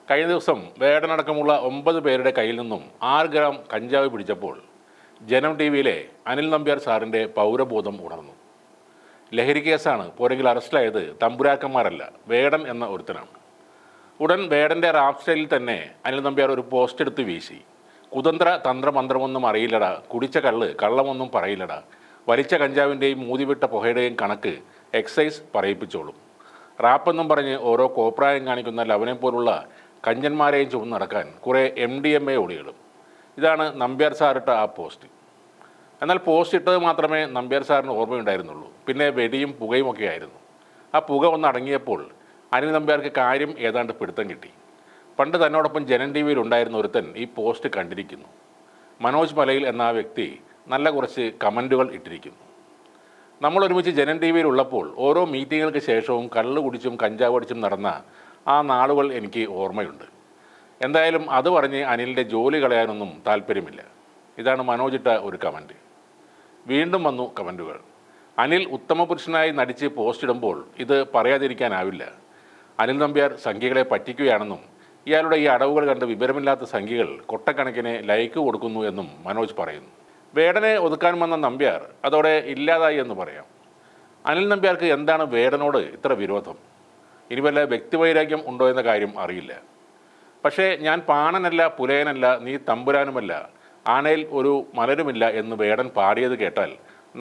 കഴിഞ്ഞ ദിവസം വേടനടക്കമുള്ള 9 പേരുടെ കയ്യിൽ നിന്നും 6 ഗ്രാം കഞ്ചാവ് പിടിച്ചപ്പോൾ ജനം ടി വിയിലെ അനിൽ നമ്പ്യാർ സാറിൻ്റെ പൗരബോധം ഉണർന്നു. ലഹരി കേസാണ്, പുറകിൽ അറസ്റ്റിലായത് തമ്പുരാക്കന്മാരല്ല, വേടൻ എന്ന ഒരുത്തനാണ്. ഉടൻ വേടൻ്റെ റാപ്പ് സ്റ്റൈലിൽ തന്നെ അനിൽ നമ്പ്യാർ ഒരു പോസ്റ്റ് എടുത്ത് വീശി. കുതന്ത്ര തന്ത്രമന്ത്രമൊന്നും അറിയില്ലടാ, കുടിച്ച കള്ളമൊന്നും പറയില്ലടാ, വലിച്ച കഞ്ചാവിൻ്റെയും മൂതിവിട്ട പുകയുടെയും കണക്ക് എക്സൈസ് പറയിപ്പിച്ചോളും. റാപ്പെന്നും പറഞ്ഞ് ഓരോ കോപ്രായം കാണിക്കുന്ന ലവനെ പോലുള്ള കഞ്ചന്മാരെയും ചുമന്ന് നടക്കാൻ കുറേ MDMA ഒളികളും. ഇതാണ് നമ്പ്യാർ സാറിട്ട ആ പോസ്റ്റ്. എന്നാൽ പോസ്റ്റ് ഇട്ടത് മാത്രമേ നമ്പ്യാർ സാറിന് ഓർമ്മയുണ്ടായിരുന്നുള്ളൂ. പിന്നെ വെടിയും പുകയും ഒക്കെ ആയിരുന്നു. ആ പുക ഒന്ന് അടങ്ങിയപ്പോൾ അനിൽ നമ്പ്യാർക്ക് കാര്യം ഏതാണ്ട് പിടുത്തം കിട്ടി. പണ്ട് തന്നോടൊപ്പം ജനം ടി വിയിൽ ഉണ്ടായിരുന്ന ഒരുത്തൻ ഈ പോസ്റ്റ് കണ്ടിരിക്കുന്നു. മനോജ് മലയിൽ എന്ന ആ വ്യക്തി നല്ല കുറച്ച് കമൻറ്റുകൾ ഇട്ടിരിക്കുന്നു. നമ്മൾ ഒരുമിച്ച് ജനം ടി വിയിൽ ഉള്ളപ്പോൾ ഓരോ മീറ്റിങ്ങുകൾക്ക് ശേഷവും കള്ള് കുടിച്ചും കഞ്ചാവ് അടിച്ചും നടന്ന ആ നാളുകൾ എനിക്ക് ഓർമ്മയുണ്ട്. എന്തായാലും അത് പറഞ്ഞ് അനിലിൻ്റെ ജോലി കളയാനൊന്നും താല്പര്യമില്ല. ഇതാണ് മനോജിട്ട ഒരു കമൻറ്റ്. വീണ്ടും വന്നു കമൻറ്റുകൾ. അനിൽ ഉത്തമ പുരുഷനായി നടിച്ച് പോസ്റ്റ് ഇടുമ്പോൾ ഇത് പറയാതിരിക്കാനാവില്ല. അനിൽ നമ്പ്യാർ സംഖ്യകളെ പറ്റിക്കുകയാണെന്നും ഇയാളുടെ ഈ അടവുകൾ കണ്ട് വിവരമില്ലാത്ത സംഖ്യകൾ കൊട്ടക്കണക്കിന് ലൈക്ക് കൊടുക്കുന്നു എന്നും മനോജ് പറയുന്നു. വേടനെ ഒതുക്കാൻ വന്ന നമ്പ്യാർ അതോടെ ഇല്ലാതായി എന്ന് പറയാം. അനിൽ നമ്പ്യാർക്ക് എന്താണ് വേടനോട് ഇത്ര വിരോധം? ഇനി വല്ല വ്യക്തിവൈരാഗ്യം ഉണ്ടോ എന്ന കാര്യം അറിയില്ല. പക്ഷേ ഞാൻ പാണനല്ല, പുലയനല്ല, നീ തമ്പുരാനുമല്ല, ആനയിൽ ഒരു മലരുമില്ല എന്ന് വേടൻ പാടിയത് കേട്ടാൽ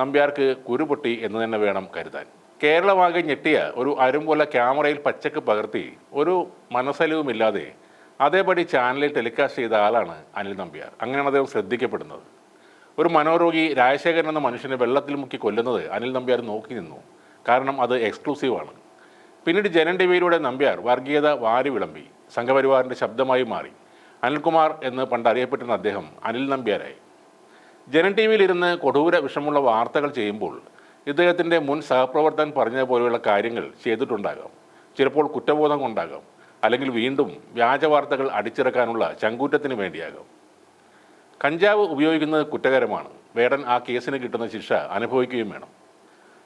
നമ്പ്യാർക്ക് കുരുപൊട്ടി എന്ന് തന്നെ വേണം കരുതാൻ. കേരളമാകെ ഞെട്ടിയ ഒരു അരുംപോലെ ക്യാമറയിൽ പച്ചക്ക് പകർത്തി ഒരു മനസ്സലിവുമില്ലാതെ അതേപടി ചാനലിൽ ടെലികാസ്റ്റ് ചെയ്ത ആളാണ് അനിൽ നമ്പ്യാർ. അങ്ങനെയാണ് അദ്ദേഹം ശ്രദ്ധിക്കപ്പെടുന്നത്. ഒരു മനോരോഗി രാജശേഖരൻ എന്ന മനുഷ്യനെ വെള്ളത്തിൽ മുക്കി കൊല്ലുന്നത് അനിൽ നമ്പ്യാർ നോക്കി നിന്നു. കാരണം അത് എക്സ്ക്ലൂസീവാണ്. പിന്നീട് ജനം ടി വിയിലൂടെ നമ്പ്യാർ വർഗീയത വാരി വിളമ്പി സംഘപരിവാറിൻ്റെ ശബ്ദമായി മാറി. അനിൽകുമാർ എന്ന് പണ്ട് അറിയപ്പെട്ടിരുന്ന അദ്ദേഹം അനിൽ നമ്പ്യാരായി. ജനം ടി വിയിലിരുന്ന് കൊടൂര വിഷമുള്ള വാർത്തകൾ ചെയ്യുമ്പോൾ ഇദ്ദേഹത്തിൻ്റെ മുൻ സഹപ്രവർത്തകൻ പറഞ്ഞതുപോലെയുള്ള കാര്യങ്ങൾ ചെയ്തിട്ടുണ്ടാകാം. ചിലപ്പോൾ കുറ്റബോധം കൊണ്ടാകാം, അല്ലെങ്കിൽ വീണ്ടും വ്യാജ വാർത്തകൾ അടിച്ചിറക്കാനുള്ള ചങ്കൂറ്റത്തിന് വേണ്ടിയാകാം. കഞ്ചാവ് ഉപയോഗിക്കുന്നത് കുറ്റകരമാണ്. വേടൻ ആ കേസിന് കിട്ടുന്ന ശിക്ഷ അനുഭവിക്കുകയും വേണം.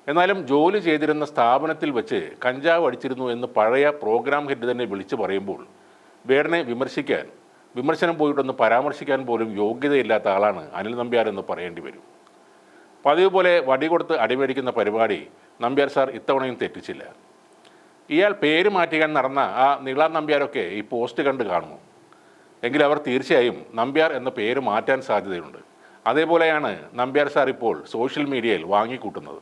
എന്നാലും ജോലി ചെയ്തിരുന്ന സ്ഥാപനത്തിൽ വെച്ച് കഞ്ചാവ് അടിച്ചിരുന്നു എന്ന് പഴയ പ്രോഗ്രാം ഹെഡ് തന്നെ വിളിച്ചു പറയുമ്പോൾ വേടനെ വിമർശനം പോയിട്ടൊന്ന് പരാമർശിക്കാൻ പോലും യോഗ്യതയില്ലാത്ത ആളാണ് അനിൽ നമ്പ്യാർ എന്ന് പറയേണ്ടി വരും. പതിവ് പോലെ വടി കൊടുത്ത് അടിമേടിക്കുന്ന പരിപാടി നമ്പ്യാർ സാർ ഇത്തവണയും തെറ്റിച്ചില്ല. ഇയാൾ പേര് മാറ്റിക്കാൻ നടന്ന ആ നീള നമ്പ്യാരൊക്കെ ഈ പോസ്റ്റ് കണ്ട് കാണുമോ? എങ്കിൽ അവർ തീർച്ചയായും നമ്പ്യാർ എന്ന പേര് മാറ്റാൻ സാധ്യതയുണ്ട്. അതേപോലെയാണ് നമ്പ്യാർ സാർ ഇപ്പോൾ സോഷ്യൽ മീഡിയയിൽ വാങ്ങിക്കൂട്ടുന്നത്.